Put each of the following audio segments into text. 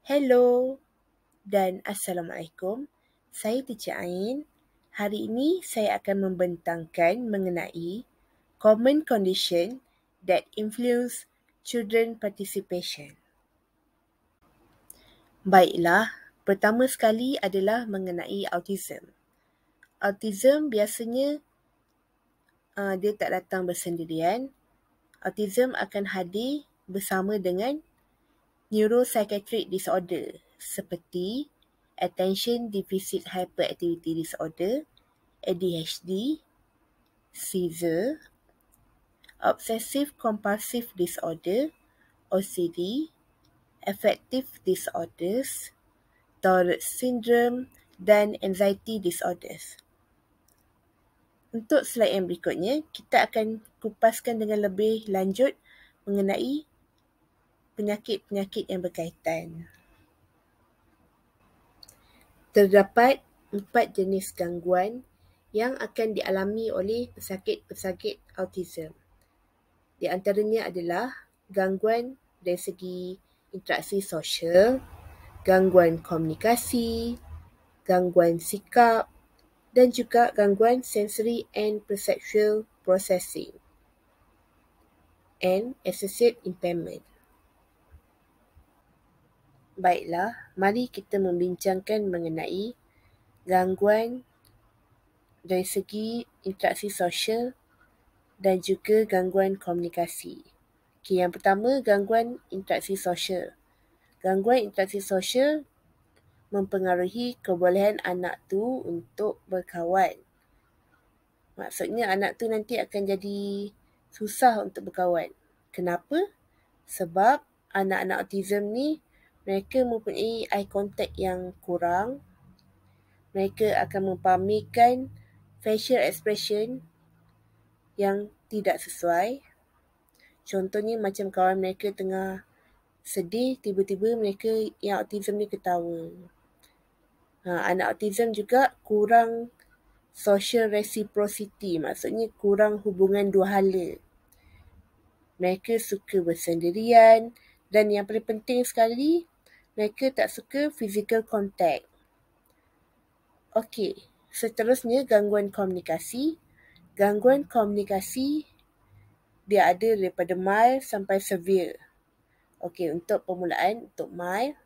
Hello dan Assalamualaikum. Saya Teacher Ain. Hari ini saya akan membentangkan mengenai common condition that influence children participation. Baiklah, pertama sekali adalah mengenai autism. Autism biasanya dia tak datang bersendirian. Autism akan hadir bersama dengan neuropsychiatric disorder seperti Attention Deficit Hyperactivity Disorder, ADHD, seizure, Obsessive Compulsive Disorder, OCD, Affective Disorders, Tourette Syndrome, dan Anxiety Disorders. Untuk slide yang berikutnya, kita akan kupaskan dengan lebih lanjut mengenai penyakit-penyakit yang berkaitan. Terdapat 4 jenis gangguan yang akan dialami oleh pesakit-pesakit autism. Di antaranya adalah gangguan dari segi interaksi sosial, gangguan komunikasi, gangguan sikap dan juga gangguan sensory and perceptual processing and associate impairment. Baiklah, mari kita membincangkan mengenai gangguan dari segi interaksi sosial dan juga gangguan komunikasi. Okey, yang pertama, gangguan interaksi sosial. Gangguan interaksi sosial mempengaruhi kebolehan anak tu untuk berkawan. Maksudnya anak tu nanti akan jadi susah untuk berkawan. Kenapa? Sebab anak-anak autism ni mereka mempunyai eye contact yang kurang. Mereka akan mempamerkan facial expression yang tidak sesuai. Contohnya macam kawan mereka tengah sedih, tiba-tiba mereka yang autism ni ketawa. Anak autism juga kurang social reciprocity, maksudnya kurang hubungan dua hala. Mereka suka bersendirian dan yang paling penting sekali, mereka tak suka physical contact. Okey, seterusnya gangguan komunikasi. Gangguan komunikasi dia ada daripada mild sampai severe. Okey, untuk permulaan, untuk mild,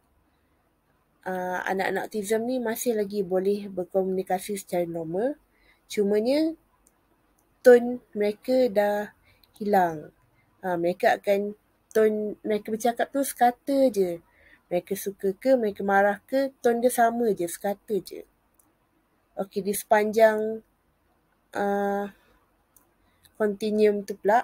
anak-anak autism ni masih lagi boleh berkomunikasi secara normal. Cumanya tone mereka dah hilang. Mereka akan tone mereka bercakap tu sekata je. Mereka suka ke, mereka marah ke, tone dia sama je, sekata je. Okey, di sepanjang continuum tu pula,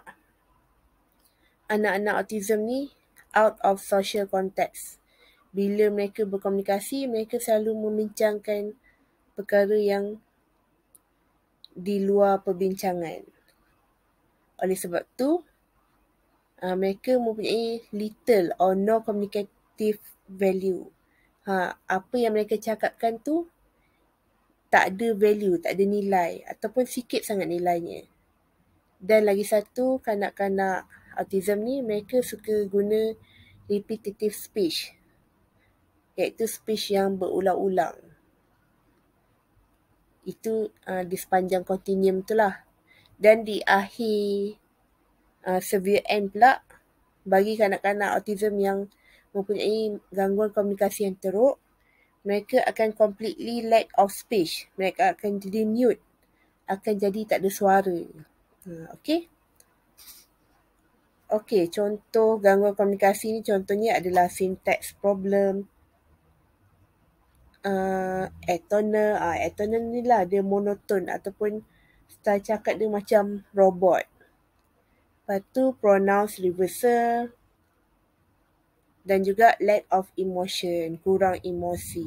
anak-anak autism ni out of social context. Bila mereka berkomunikasi, mereka selalu membincangkan perkara yang di luar perbincangan. Oleh sebab tu, mereka mempunyai little or no communicative value. Apa yang mereka cakapkan tu tak ada value, tak ada nilai ataupun sikit sangat nilainya. Dan lagi satu, kanak-kanak autism ni mereka suka guna repetitive speech, iaitu speech yang berulang-ulang. Itu di sepanjang continuum tu lah. Dan di akhir severe end pula, bagi kanak-kanak autism yang mempunyai gangguan komunikasi yang teruk, mereka akan completely lack of speech. Mereka akan jadi mute, akan jadi tak ada suara. Okey? Okey, contoh gangguan komunikasi ni contohnya adalah syntax problem, atonal. Atonal ni lah dia monoton ataupun style cakap dia macam robot. Lepas tu pronouns reversal dan juga lack of emotion, kurang emosi.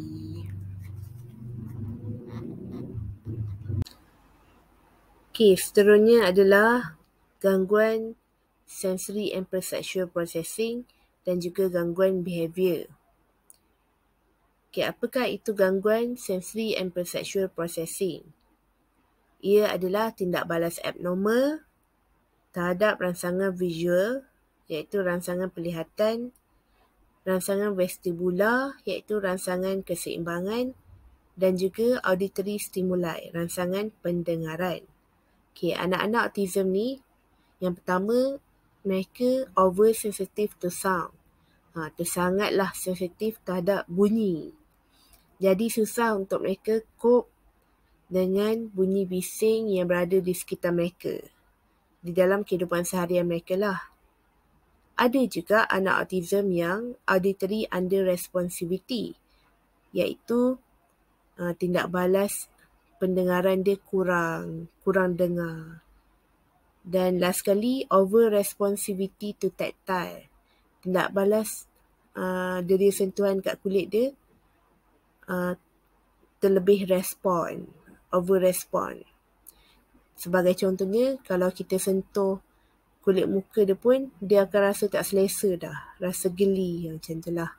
Okey, seterusnya adalah gangguan sensory and perceptual processing dan juga gangguan behavior. Okey, apakah itu gangguan sensory and perceptual processing? Ia adalah tindak balas abnormal terhadap rangsangan visual, iaitu rangsangan penglihatan, rangsangan vestibular iaitu rangsangan keseimbangan, dan juga auditory stimuli, rangsangan pendengaran. Okey, anak-anak autism ni, yang pertama, mereka oversensitive to sound. Sangatlah sensitif terhadap bunyi. Jadi susah untuk mereka cope dengan bunyi bising yang berada di sekitar mereka di dalam kehidupan seharian mereka lah. Ada juga anak autism yang auditory under responsivity, iaitu tindak balas pendengaran dia kurang dengar. Dan last sekali, over responsivity to tactile. Tindak balas dari sentuhan kat kulit dia terlebih respon, over respon. Sebagai contohnya, kalau kita sentuh kulit muka dia pun, dia akan rasa tak selesa dah. Rasa geli macam tu lah.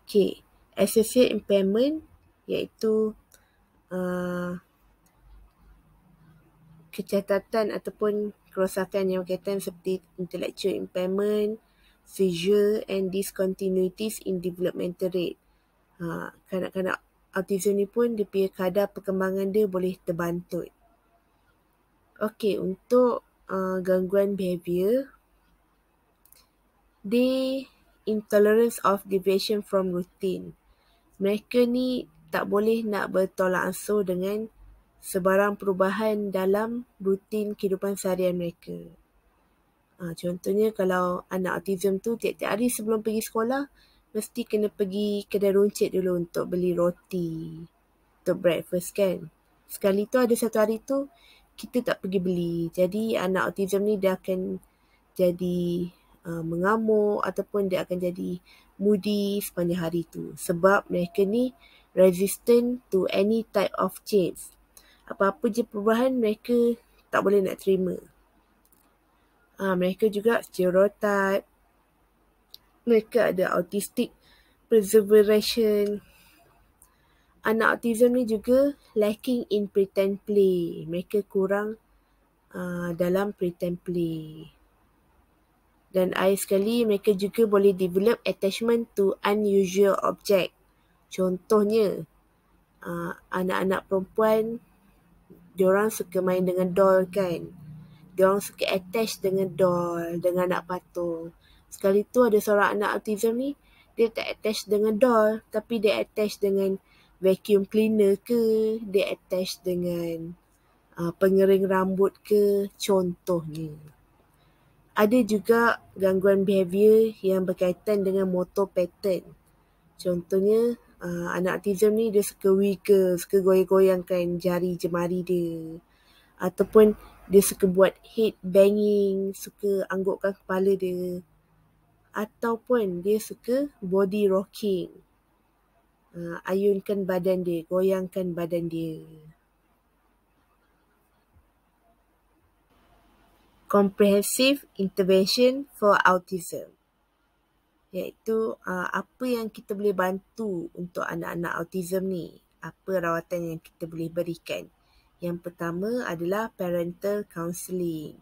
Okay. Associate impairment iaitu kecacatan ataupun kerosakan yang berkaitan seperti intellectual impairment, seizure and discontinuities in developmental rate. Kanak-kanak autism ni pun dia punya kadar perkembangan dia boleh terbantut. Okey, untuk gangguan behavior, they intolerance of deviation from routine. Mereka ni tak boleh nak bertolak ansur dengan sebarang perubahan dalam rutin kehidupan seharian mereka. Contohnya kalau anak autism tu tiap-tiap hari sebelum pergi sekolah, mesti kena pergi kedai runcit dulu untuk beli roti untuk breakfast kan. Sekali tu ada satu hari tu kita tak pergi beli. Jadi anak autism ni dia akan jadi mengamuk ataupun dia akan jadi moody sepanjang hari tu. Sebab mereka ni resistant to any type of change. Apa-apa je perubahan mereka tak boleh nak terima. Mereka juga stereotype. Mereka ada autistic perseveration. Anak autism ni juga lacking in pretend play. Mereka kurang dalam pretend play. Dan akhir sekali, mereka juga boleh develop attachment to unusual object. Contohnya, anak-anak perempuan, diorang suka main dengan doll kan. Diorang suka attach dengan doll, dengan anak patung. Sekali tu ada seorang anak autism ni, dia tak attach dengan doll, tapi dia attach dengan vacuum cleaner ke, dia attach dengan pengering rambut ke, contohnya. Ada juga gangguan behavior yang berkaitan dengan motor pattern. Contohnya, anak autism ni dia suka wiggle, suka goyang-goyangkan jari jemari dia. Ataupun dia suka buat head banging, suka anggukkan kepala dia. Ataupun dia suka body rocking. Ayunkan badan dia, goyangkan badan dia. Comprehensive intervention for autism, iaitu apa yang kita boleh bantu untuk anak-anak autism ni, apa rawatan yang kita boleh berikan. Yang pertama adalah parental counselling.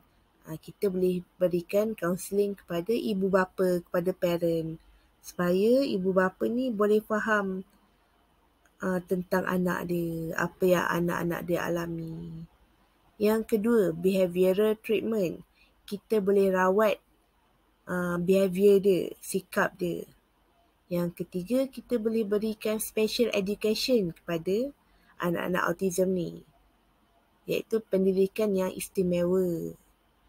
Kita boleh berikan counselling kepada ibu bapa, kepada parent, supaya ibu bapa ni boleh faham tentang anak dia, apa yang anak-anak dia alami. Yang kedua, behavioural treatment. Kita boleh rawat behaviour dia, sikap dia. Yang ketiga, kita boleh berikan special education kepada anak-anak autism ni, iaitu pendidikan yang istimewa.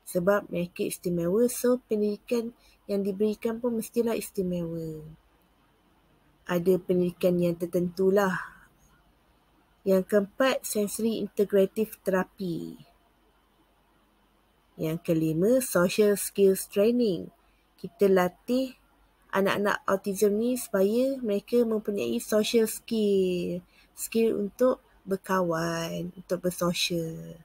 Sebab mereka istimewa, so pendidikan yang diberikan pun mestilah istimewa. Ada pendidikan yang tertentu lah. Yang keempat, sensory integrative therapy. Yang kelima, social skills training. Kita latih anak-anak autism ni supaya mereka mempunyai social skill. Skill untuk berkawan, untuk bersosial.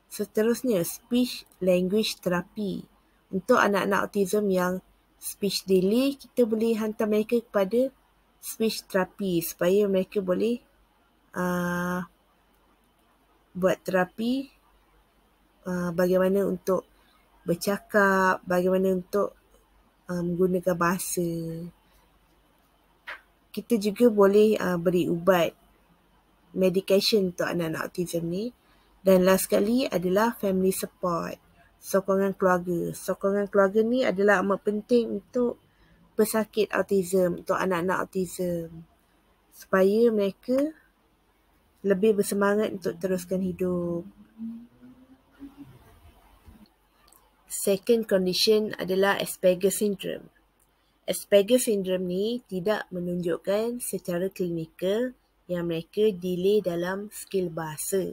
Seterusnya, speech language therapy. Untuk anak-anak autism yang speech delay, kita boleh hantar mereka kepada speech therapy supaya mereka boleh buat terapi bagaimana untuk bercakap, bagaimana untuk menggunakan bahasa. kita juga boleh beri ubat, medication untuk anak-anak autism ni. Dan last sekali adalah family support, sokongan keluarga. Sokongan keluarga ni adalah amat penting untuk pesakit autism, untuk anak-anak autism, supaya mereka lebih bersemangat untuk teruskan hidup. Second condition adalah Asperger syndrome. Asperger syndrome ni tidak menunjukkan secara klinikal yang mereka delay dalam skill bahasa.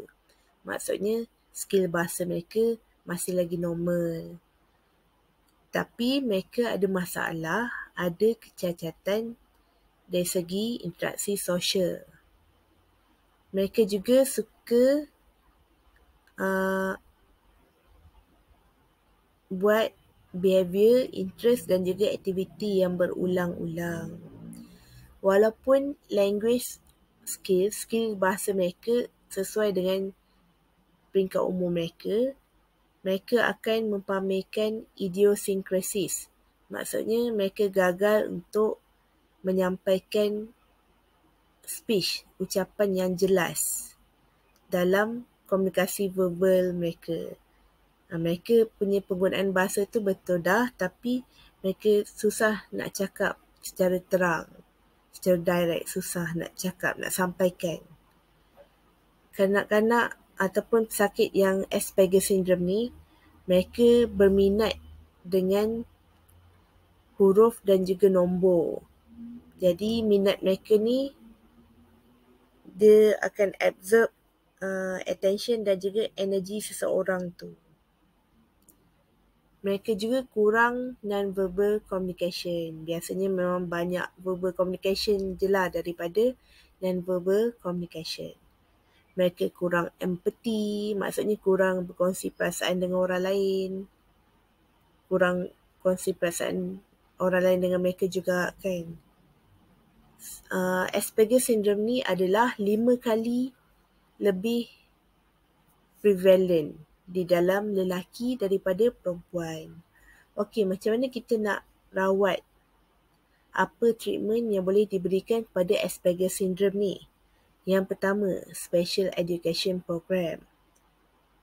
Maksudnya, skill bahasa mereka masih lagi normal. Tapi mereka ada masalah, ada kecacatan dari segi interaksi sosial. Mereka juga suka buat behavior, interest dan juga aktiviti yang berulang-ulang. Walaupun language skill bahasa mereka sesuai dengan peringkat umur mereka, mereka akan mempamerkan idiosinkrasis. Maksudnya mereka gagal untuk menyampaikan speech, ucapan yang jelas dalam komunikasi verbal mereka. Mereka punya penggunaan bahasa tu betul dah, tapi mereka susah nak cakap secara terang, secara direct, susah nak cakap, nak sampaikan. Kanak-kanak ataupun pesakit yang Asperger syndrome ni, mereka berminat dengan huruf dan juga nombor. Jadi minat mereka ni, dia akan absorb attention dan juga energi seseorang tu. Mereka juga kurang non-verbal communication. Biasanya memang banyak verbal communication je lah daripada non-verbal communication. Mereka kurang empathy, maksudnya kurang berkongsi perasaan dengan orang lain. Kurang kongsi perasaan orang lain dengan mereka juga kan. Asperger syndrome ni adalah 5 kali lebih prevalent di dalam lelaki daripada perempuan. Okey, macam mana kita nak rawat? Apa treatment yang boleh diberikan kepada Asperger syndrome ni? Yang pertama, special education program.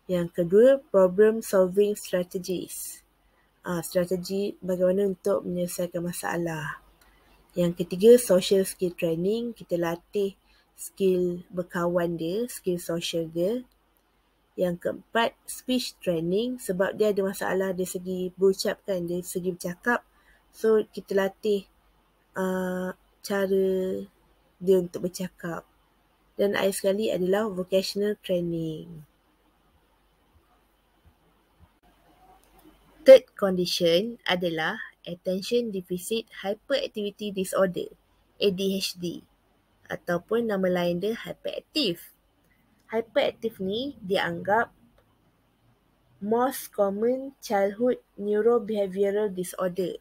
Yang kedua, problem solving strategies. Strategi bagaimana untuk menyelesaikan masalah. Yang ketiga, social skill training. Kita latih skill berkawan dia, skill social dia. Yang keempat, speech training, sebab dia ada masalah dari segi berucap kan, dari segi bercakap. So, kita latih cara dia untuk bercakap. Dan akhir sekali adalah vocational training. Third condition adalah Attention Deficit Hyperactivity Disorder, ADHD. Ataupun nama lain dia hyperaktif. Hyperaktif ni dianggap most common childhood neurobehavioral disorder,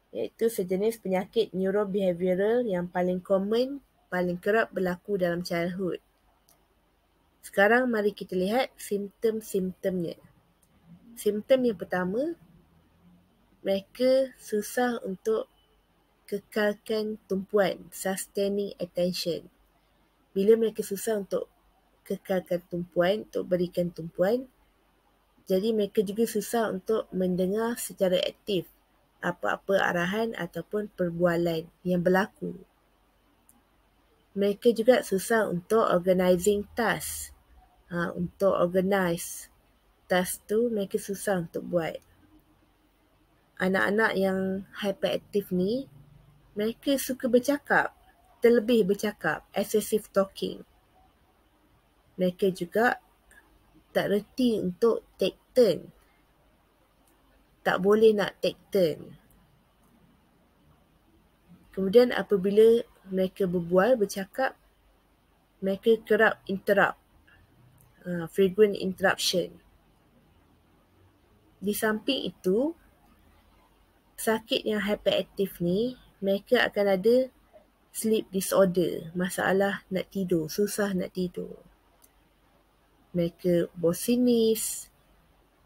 iaitu sejenis penyakit neurobehavioral yang paling common, paling kerap berlaku dalam childhood. Sekarang mari kita lihat simptom-simptomnya. Simptom yang pertama, mereka susah untuk kekalkan tumpuan, sustaining attention. Bila mereka susah untuk kekalkan tumpuan, untuk berikan tumpuan, jadi mereka juga susah untuk mendengar secara aktif apa-apa arahan ataupun perbualan yang berlaku. Mereka juga susah untuk organizing task. Untuk organize task tu mereka susah untuk buat. Anak-anak yang hyperaktif ni, mereka suka bercakap, terlebih bercakap, excessive talking. Mereka juga tak reti untuk take turn. Tak boleh nak take turn. Kemudian apabila mereka berbual, bercakap, mereka kerap interrupt. Frequent interruption. Di samping itu, sakit yang hyperaktif ni, mereka akan ada sleep disorder, masalah nak tidur, susah nak tidur. Mereka bosinis,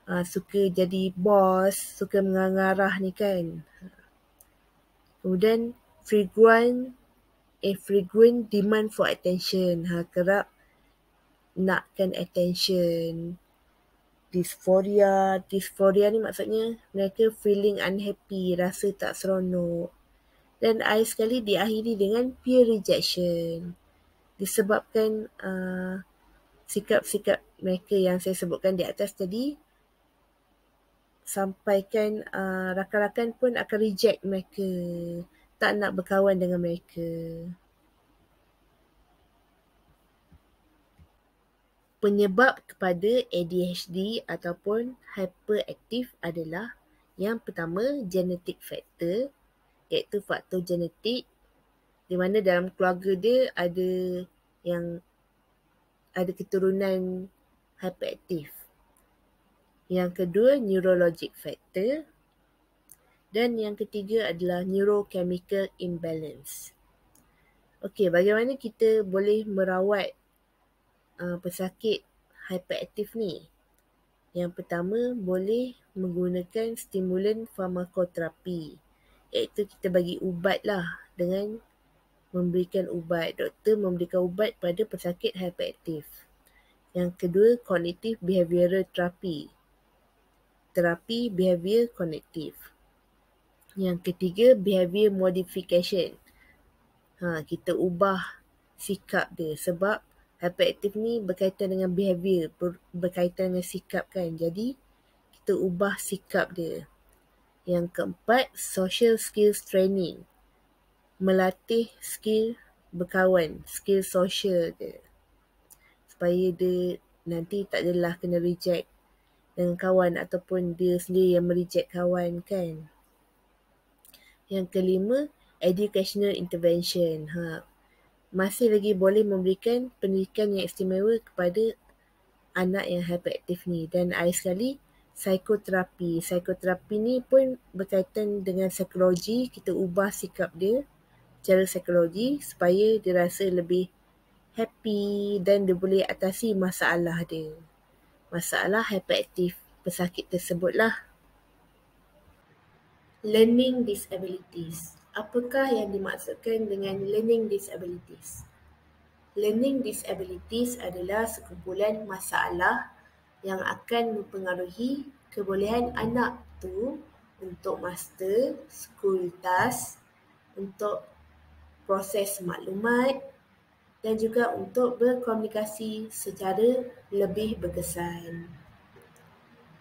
suka jadi bos, suka mengarah ni kan. Kemudian frequent demand for attention. Kerap nakkan attention. Dysphoria ni maksudnya mereka feeling unhappy, rasa tak seronok. Dan akhir sekali diakhiri dengan peer rejection. Disebabkan sikap-sikap mereka yang saya sebutkan di atas tadi, sampaikan rakan-rakan pun akan reject mereka, tak nak berkawan dengan mereka. Penyebab kepada ADHD ataupun hyperaktif adalah yang pertama, genetic factor, iaitu faktor genetik, di mana dalam keluarga dia ada yang ada keturunan hyperaktif. Yang kedua, neurologic factor. Dan yang ketiga adalah neurochemical imbalance. Okey, bagaimana kita boleh merawat pesakit hyperaktif ni? Yang pertama, boleh menggunakan stimulan farmakoterapi, iaitu kita bagi ubat lah dengan memberikan ubat. Doktor memberikan ubat pada pesakit hyperaktif. Yang kedua, cognitive behavioral therapy, terapi behavior kognitif. Yang ketiga, behavior modification. Kita ubah sikap dia, sebab hyperaktif ni berkaitan dengan behavior, berkaitan dengan sikap kan. Jadi kita ubah sikap dia. Yang keempat, social skills training, melatih skill berkawan, skill social dia, supaya dia nanti tak adalah kena reject dengan kawan ataupun dia sendiri yang mereject kawan kan. Yang kelima, educational intervention. Masih lagi boleh memberikan pendidikan yang istimewa kepada anak yang hyperaktif ni. Dan akhir sekali, psikoterapi. Psikoterapi ni pun berkaitan dengan psikologi. Kita ubah sikap dia secara psikologi supaya dia rasa lebih happy dan dia boleh atasi masalah dia. Masalah hyperaktif pesakit tersebut lah. Learning disabilities. Apakah yang dimaksudkan dengan learning disabilities? Learning disabilities adalah sekumpulan masalah yang akan mempengaruhi kebolehan anak tu untuk master school task, untuk proses maklumat dan juga untuk berkomunikasi secara lebih berkesan.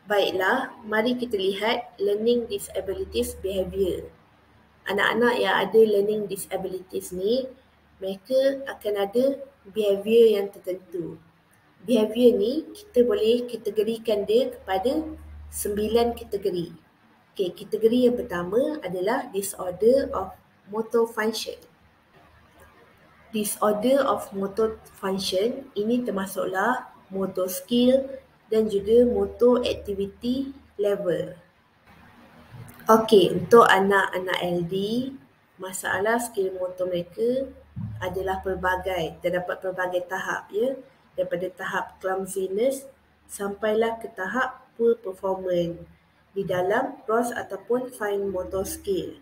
Baiklah, mari kita lihat learning disabilities behavior. Anak-anak yang ada learning disabilities ni, mereka akan ada behavior yang tertentu. Behavior ni kita boleh kategorikan dia kepada 9 kategori. Okey, kategori yang pertama adalah disorder of motor function. Disorder of motor function ini termasuklah motor skill dan juga motor activity level. Okey, untuk anak-anak LD, masalah skill motor mereka adalah pelbagai, terdapat pelbagai tahap ya, daripada tahap clumsiness sampailah ke tahap poor performance di dalam gross ataupun fine motor skill.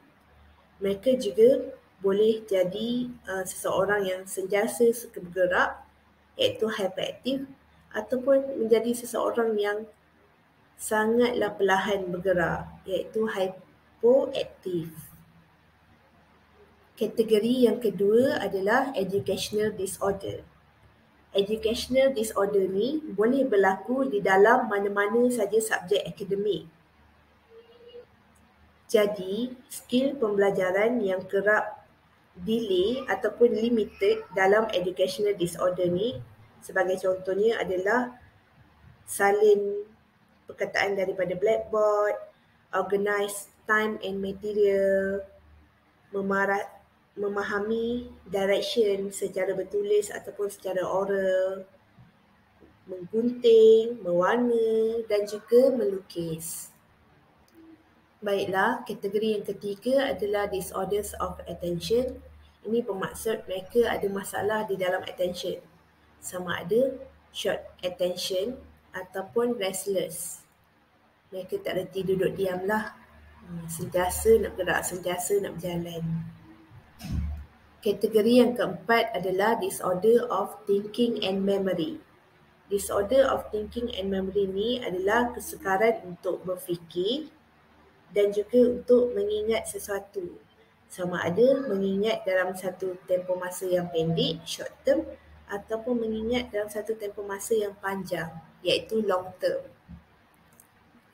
Mereka juga boleh jadi seseorang yang sentiasa suka bergerak, iaitu hyperaktif, ataupun menjadi seseorang yang sangatlah perlahan bergerak, iaitu hypoaktif. Kategori yang kedua adalah educational disorder. Educational disorder ni boleh berlaku di dalam mana-mana saja subjek akademik. Jadi, skill pembelajaran yang kerap delay ataupun limited dalam educational disorder ni, sebagai contohnya adalah salin perkataan daripada blackboard, organize time and material, memahami direction secara bertulis ataupun secara oral, menggunting, mewarna dan juga melukis. Baiklah, kategori yang ketiga adalah disorders of attention. Ini bermaksud mereka ada masalah di dalam attention. Sama ada short attention ataupun restless. Mereka tak reti duduk diam lah. Sentiasa nak gerak, sentiasa nak berjalan. Kategori yang keempat adalah disorder of thinking and memory. Disorder of thinking and memory ni adalah kesukaran untuk berfikir dan juga untuk mengingat sesuatu. Sama ada mengingat dalam satu tempoh masa yang pendek, short term, ataupun mengingat dalam satu tempoh masa yang panjang, iaitu long term.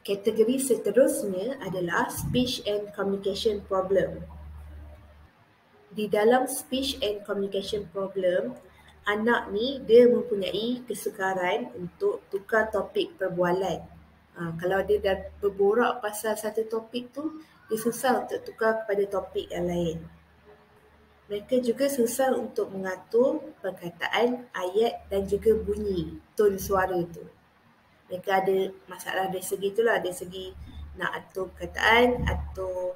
Kategori seterusnya adalah speech and communication problem. Di dalam speech and communication problem, anak ni dia mempunyai kesukaran untuk tukar topik perbualan. Kalau dia dah berborak pasal satu topik tu, dia susah untuk tukar kepada topik yang lain. Mereka juga susah untuk mengatur perkataan, ayat dan juga bunyi, tone suara tu. Mereka ada masalah dari segi itulah, dari segi nak atur perkataan, atur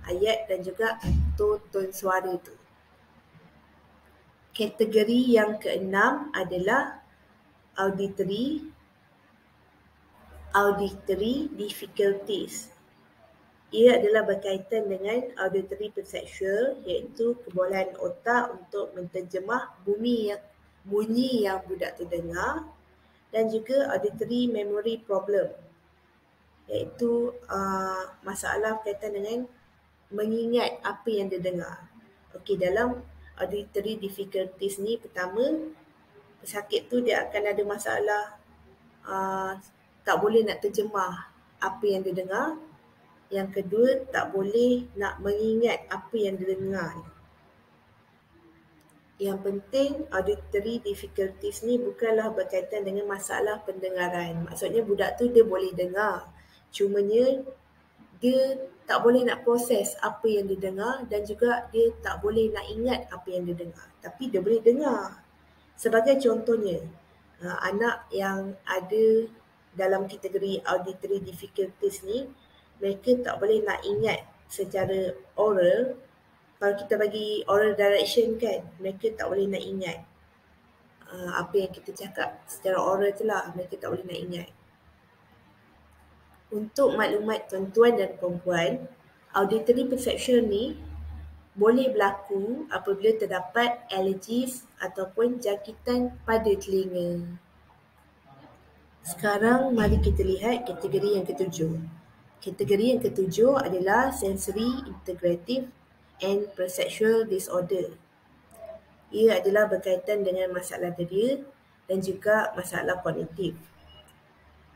ayat dan juga atur tone suara tu. Kategori yang keenam adalah auditory difficulties. Ia adalah berkaitan dengan auditory perceptual, iaitu kebolehan otak untuk menterjemah bunyi yang budak tu dengar, dan juga auditory memory problem, iaitu masalah berkaitan dengan mengingat apa yang dia dengar. Okey, dalam auditory difficulties ni, pertama, pesakit tu dia akan ada masalah tak boleh nak terjemah apa yang dia dengar. Yang kedua, tak boleh nak mengingat apa yang dia dengar. Yang penting, auditory difficulties ni bukanlah berkaitan dengan masalah pendengaran. Maksudnya budak tu dia boleh dengar, cumanya dia tak boleh nak proses apa yang dia dengar dan juga dia tak boleh nak ingat apa yang dia dengar. Tapi dia boleh dengar. Sebagai contohnya, anak yang ada dalam kategori auditory difficulties ni, mereka tak boleh nak ingat secara oral. Kalau kita bagi oral direction kan, mereka tak boleh nak ingat apa yang kita cakap secara oral tu lah, mereka tak boleh nak ingat. Untuk maklumat tuan-tuan dan perempuan, auditory perception ni boleh berlaku apabila terdapat allergies ataupun jangkitan pada telinga. Sekarang mari kita lihat kategori yang ketujuh. Kategori yang ketujuh adalah sensory integrative and perceptual disorder. Ia adalah berkaitan dengan masalah deria dan juga masalah kognitif.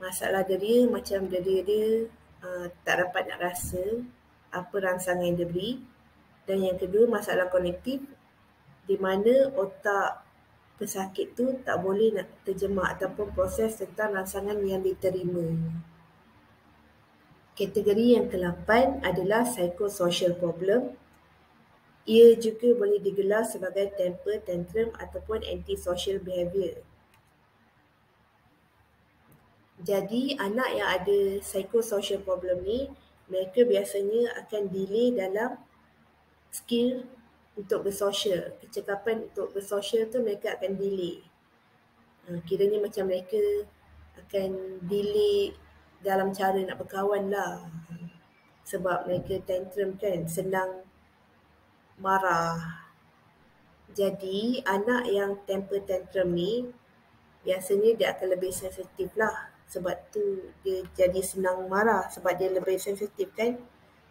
Masalah deria macam dia tak dapat nak rasa apa rangsangan yang dia beri. Dan yang kedua, masalah kognitif di mana otak pesakit tu tak boleh nak terjemah ataupun proses tentang rangsangan yang diterima. Kategori yang ke-8 adalah psychosocial problem. Ia juga boleh digelar sebagai temper tantrum ataupun antisocial behavior. Jadi, anak yang ada psychosocial problem ni, mereka biasanya akan delay dalam skill untuk bersosial. Kecekapan untuk bersosial tu mereka akan delay. Kiranya macam mereka akan delay dalam cara nak berkawan lah. Sebab mereka tantrum kan, senang marah. Jadi, anak yang temper tantrum ni, biasanya dia akan lebih sensitif lah. Sebab tu dia jadi senang marah, sebab dia lebih sensitif kan.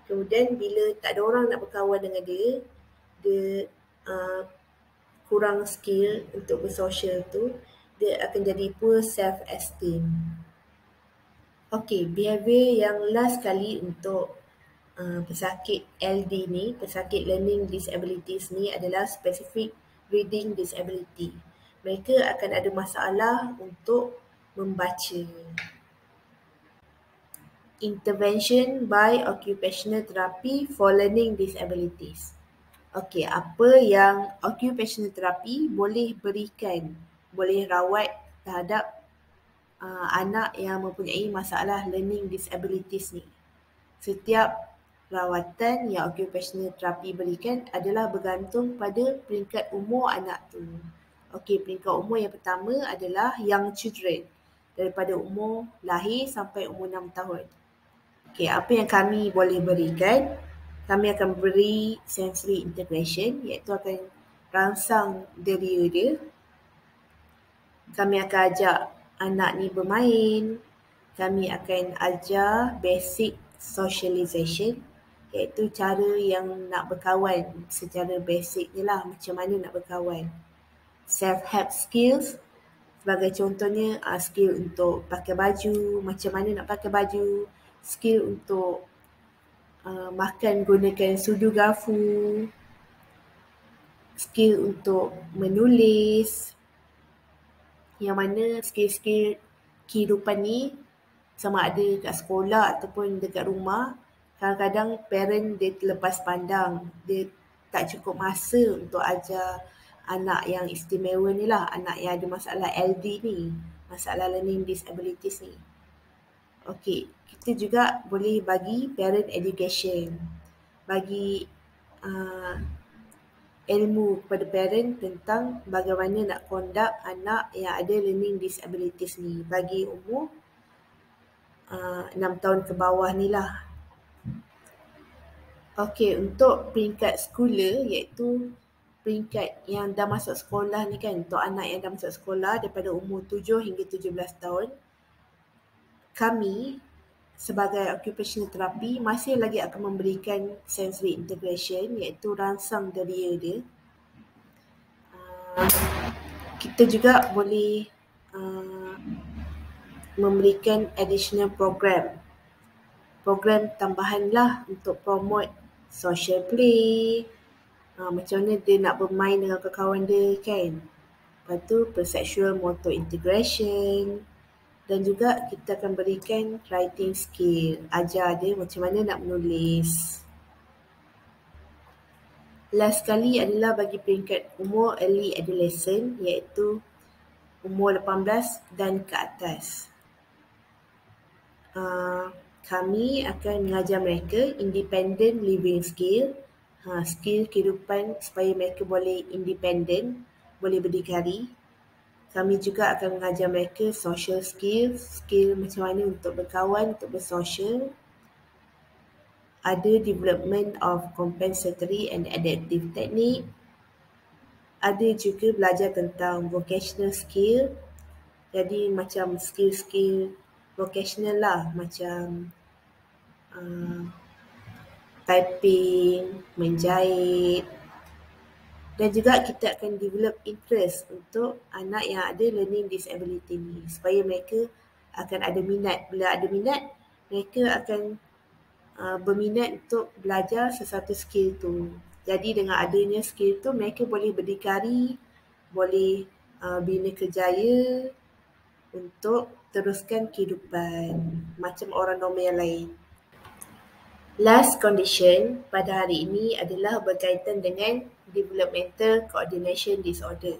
Kemudian bila tak ada orang nak berkawan dengan dia kurang skill untuk bersosial tu, dia akan jadi poor self-esteem. Okey, behavior yang last kali untuk pesakit LD ni, pesakit learning disabilities ni adalah specific reading disability. Mereka akan ada masalah untuk membaca. Intervention by occupational therapy for learning disabilities. Okey, apa yang occupational therapy boleh berikan, boleh rawat terhadap anak yang mempunyai masalah learning disabilities ni. Setiap rawatan yang occupational therapy berikan adalah bergantung pada peringkat umur anak tu. Okey, peringkat umur yang pertama adalah young children, daripada umur lahir sampai umur 6 tahun. Okey, apa yang kami boleh berikan? kami akan beri sensory integration, iaitu akan rangsang deria dia. Kami akan ajak anak ni bermain. Kami akan ajar basic socialization, iaitu cara yang nak berkawan secara basic je lah, macam mana nak berkawan. Self-help skills, sebagai contohnya skill untuk pakai baju, macam mana nak pakai baju, skill untuk makan gunakan sudu garfu, skill untuk menulis, yang mana skill-skill kehidupan ni sama ada kat sekolah ataupun dekat rumah, kadang-kadang parent dia terlepas pandang, dia tak cukup masa untuk ajar anak yang istimewa ni lah, anak yang ada masalah LD ni, masalah learning disabilities ni. Okey, kita juga boleh bagi parent education, bagi ilmu kepada parent tentang bagaimana nak conduct anak yang ada learning disabilities ni bagi umur 6 tahun ke bawah ni lah. Okey, untuk peringkat sekolah, iaitu peringkat yang dah masuk sekolah ni kan, untuk anak yang dah masuk sekolah daripada umur 7 hingga 17 tahun, kami sebagai occupational therapy masih lagi akan memberikan sensory integration, iaitu rangsang deria dia. Kita juga boleh memberikan additional program tambahan lah untuk promote social play, macam mana dia nak bermain dengan kawan-kawan dia kan. Lepas tu perceptual motor integration, dan juga kita akan berikan writing skill, ajar dia macam mana nak menulis. Last sekali adalah bagi peringkat umur early adolescent, iaitu umur 18 dan ke atas. Kami akan mengajar mereka independent living skill, skill kehidupan supaya mereka boleh independent, boleh berdikari. Kami juga akan mengajar mereka social skill, skill macam mana untuk berkawan, untuk bersosial. Ada development of compensatory and adaptive technique. Ada juga belajar tentang vocational skill. Jadi macam skill-skill vocational lah, macam typing, menjahit. Dan juga kita akan develop interest untuk anak yang ada learning disability ni, supaya mereka akan ada minat. Bila ada minat, mereka akan berminat untuk belajar sesuatu skill tu. Jadi dengan adanya skill tu, mereka boleh berdikari, boleh bina kerjaya untuk teruskan kehidupan macam orang normal yang lain. Last condition pada hari ini adalah berkaitan dengan developmental coordination disorder.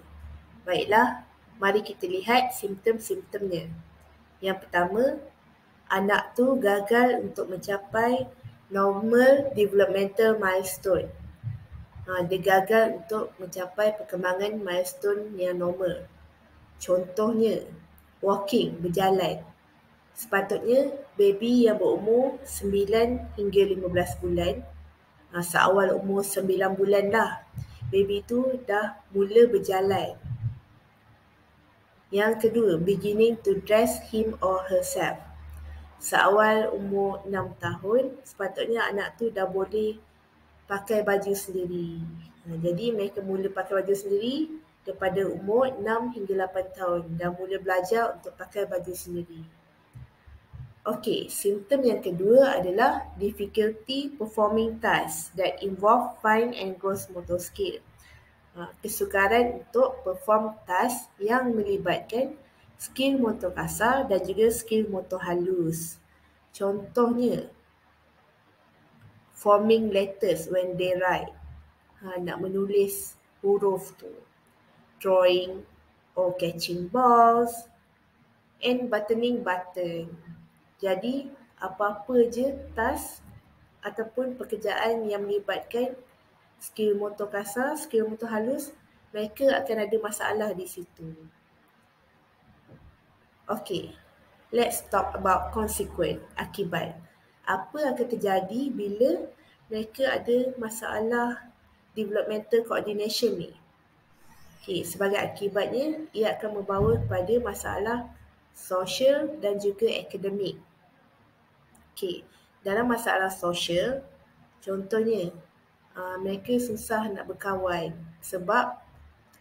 Baiklah, mari kita lihat simptom-simptomnya. Yang pertama, anak tu gagal untuk mencapai normal developmental milestone. Dia gagal untuk mencapai perkembangan milestone yang normal. Contohnya, walking, berjalan. Sepatutnya baby yang berumur 9 hingga 15 bulan, seawal umur 9 bulan lah, baby tu dah mula berjalan. Yang kedua, beginning to dress him or herself. Seawal umur 6 tahun, sepatutnya anak tu dah boleh pakai baju sendiri. Jadi mereka mula pakai baju sendiri daripada umur 6 hingga 8 tahun. Dah mula belajar untuk pakai baju sendiri. Okey, simptom yang kedua adalah difficulty performing tasks that involve fine and gross motor skill. Kesukaran untuk perform task yang melibatkan skill motor kasar dan juga skill motor halus. Contohnya, forming letters when they write, nak menulis huruf tu, drawing or catching balls, and buttoning button. Jadi, apa-apa je task ataupun pekerjaan yang melibatkan skill motor kasar, skill motor halus, mereka akan ada masalah di situ. Okay, let's talk about consequence, akibat. Apa akan terjadi bila mereka ada masalah developmental coordination ni. Okay, sebagai akibatnya, ia akan membawa kepada masalah sosial dan juga akademik. Okay, dalam masalah sosial, contohnya, mereka susah nak berkawan sebab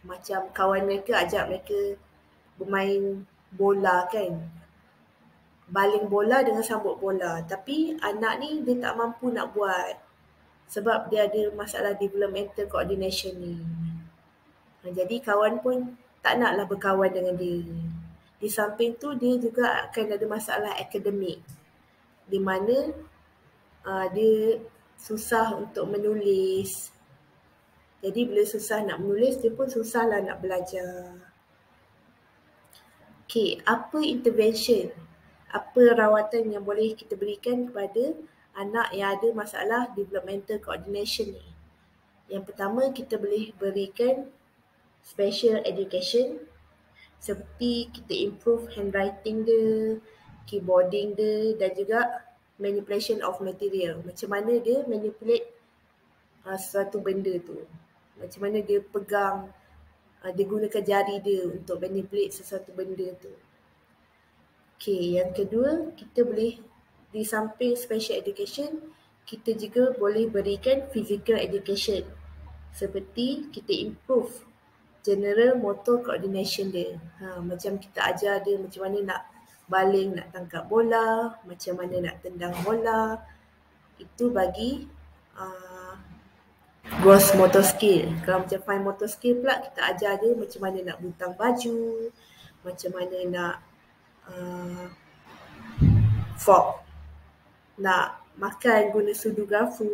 macam kawan mereka ajak mereka bermain bola kan, baling bola dengan sambut bola. Tapi anak ni dia tak mampu nak buat sebab dia ada masalah developmental coordination ni. Jadi kawan pun tak naklah berkawan dengan dia. Di samping tu dia juga akan ada masalah akademik di mana dia susah untuk menulis. Jadi bila susah nak menulis, dia pun susahlah nak belajar. Okay, apa intervention? Apa rawatan yang boleh kita berikan kepada anak yang ada masalah developmental coordination ni? Yang pertama, kita boleh berikan special education seperti kita improve handwriting dia, keyboarding dia dan juga manipulation of material. Macam mana dia manipulate sesuatu benda tu. Macam mana dia pegang, dia gunakan jari dia untuk manipulate sesuatu benda tu. Okay, yang kedua, kita boleh di samping special education, kita juga boleh berikan physical education. Seperti kita improve general motor coordination dia. Macam kita ajar dia macam mana nak baling, nak tangkap bola, macam mana nak tendang bola. Itu bagi gross motor skill. Kalau macam fine motor skill pula, kita ajar dia macam mana nak butang baju, macam mana nak fork, nak makan guna sudu garfu.